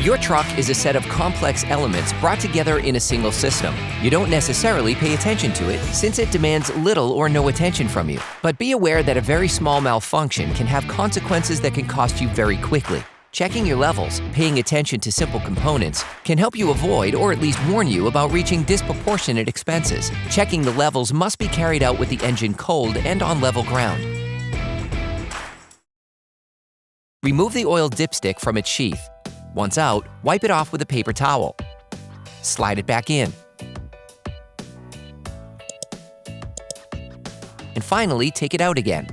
Your truck is a set of complex elements brought together in a single system. You don't necessarily pay attention to it since it demands little or no attention from you. But be aware that a very small malfunction can have consequences that can cost you very quickly. Checking your levels, paying attention to simple components, can help you avoid or at least warn you about reaching disproportionate expenses. Checking the levels must be carried out with the engine cold and on level ground. Remove the oil dipstick from its sheath. Once out, wipe it off with a paper towel. Slide it back in. And finally, take it out again.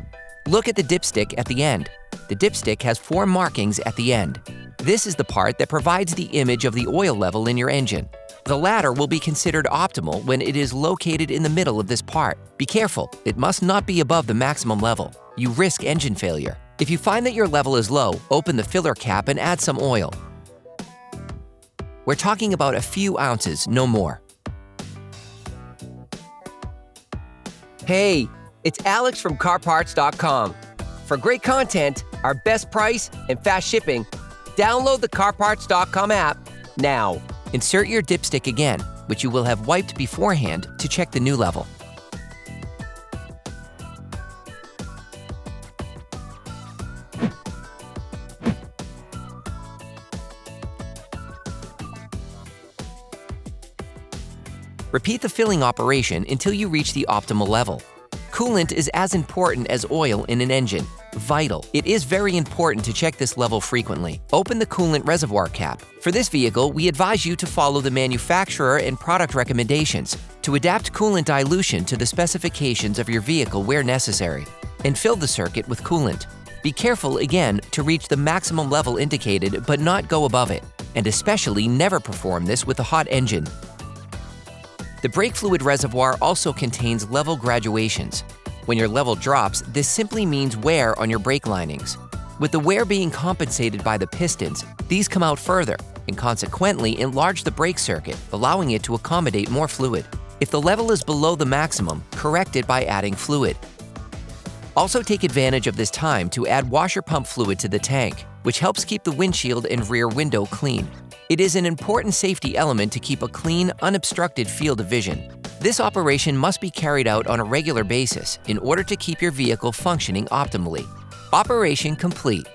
Look at the dipstick at the end. The dipstick has 4 markings at the end. This is the part that provides the image of the oil level in your engine. The latter will be considered optimal when it is located in the middle of this part. Be careful, it must not be above the maximum level. You risk engine failure. If you find that your level is low, open the filler cap and add some oil. We're talking about a few ounces, no more. Hey, it's Alex from CarParts.com. For great content, our best price, and fast shipping, download the CarParts.com app now. Insert your dipstick again, which you will have wiped beforehand to check the new level. Repeat the filling operation until you reach the optimal level. Coolant is as important as oil in an engine. Vital. It is very important to check this level frequently. Open the coolant reservoir cap. For this vehicle, we advise you to follow the manufacturer and product recommendations to adapt coolant dilution to the specifications of your vehicle where necessary, and fill the circuit with coolant. Be careful, again, to reach the maximum level indicated but not go above it, and especially never perform this with a hot engine. The brake fluid reservoir also contains level graduations. When your level drops, this simply means wear on your brake linings. With the wear being compensated by the pistons, these come out further and consequently enlarge the brake circuit, allowing it to accommodate more fluid. If the level is below the maximum, correct it by adding fluid. Also take advantage of this time to add washer pump fluid to the tank, which helps keep the windshield and rear window clean. It is an important safety element to keep a clean, unobstructed field of vision. This operation must be carried out on a regular basis in order to keep your vehicle functioning optimally. Operation complete.